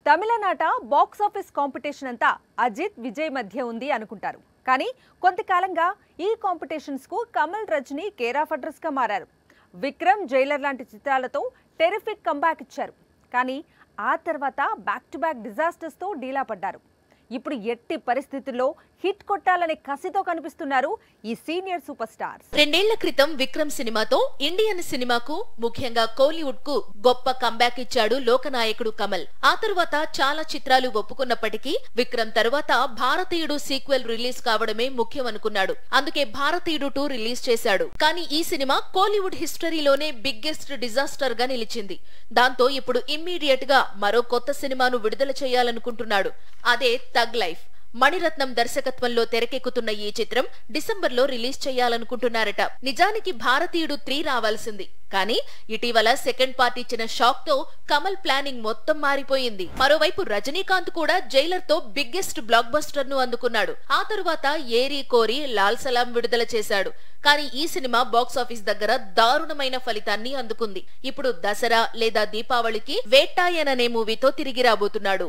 తమిళనాట box office competition అంతా అజిత్ విజయ్ మధ్య ఉంది అనుకుంటారు. కానీ కొంతకాలంగా ఈ కాంపిటీషన్స్ కు Kamal Rajini care of address గా మారారు. విక్రమ్, జైలర్ లాంటి చిత్రాలతో టెరిఫిక్ కంబ్యాక్ ఇచ్చారు. కానీ ఆ తర్వాత బ్యాక్ టు బ్యాక్ డిజాస్టర్స్ తో డీలా పడ్డారు. ఇప్పుడు ఎట్టి పరిస్థితుల్లో హిట్ కొట్టాలనే కసితో కనిపిస్తున్నారు ఈ సీనియర్ సూపర్ స్టార్స్. 2 ఏళ్ల క్రితం విక్రమ్ సినిమాతో ఇండియన్ సినిమాకు, ముఖ్యంగా కోలీవుడ్ కు గొప్ప కంబ్యాక్ ఇచ్చాడు లోకనాయకుడు కమల్. ఆ తరువాత చాలా చిత్రాలు ఒప్పుకున్నప్పటికీ విక్రమ్ తరువాత భారతీయుడు సీక్వెల్ రిలీజ్ కావడమే ముఖ్యం అనుకున్నాడు. అందుకే భారతీయుడు 2 రిలీజ్ చేశాడు. కానీ ఈ సినిమా కోలీవుడ్ హిస్టరీలోనే బిగ్గెస్ట్ డిజాస్టర్ గా నిలిచింది. దాంతో ఇప్పుడు ఇమ్మీడియట్ గా మరో కొత్త సినిమాను విడుదల చేయాలనుకుంటున్నాడు. అదే తగ్ లైఫ్. మణిరత్నం దర్శకత్వంలో తెరకెక్కుతున్న ఈ చిత్రం డిసెంబర్లో రిలీజ్ చేయాలనుకుంటున్నారట. నిజానికి భారతీయుడు 3 రావాల్సింది. కానీ ఇటీవల సెకండ్ పార్ట్ ఇచ్చిన షాక్ తో కమల్ ప్లానింగ్ మొత్తం మారిపోయింది. మరోవైపు రజనీకాంత్ కూడా జైలర్ తో బిగ్గెస్ట్ బ్లాక్ బస్టర్ ను అందుకున్నాడు. ఆ తరువాత ఏరి కోరి, లాల్ సలాం విడుదల చేశాడు. కానీ ఈ సినిమా బాక్స్ ఆఫీస్ దగ్గర దారుణమైన ఫలితాన్ని అందుకుంది. ఇప్పుడు దసరా లేదా దీపావళికి వేట్టాయన్ అనే మూవీతో తిరిగి రాబోతున్నాడు.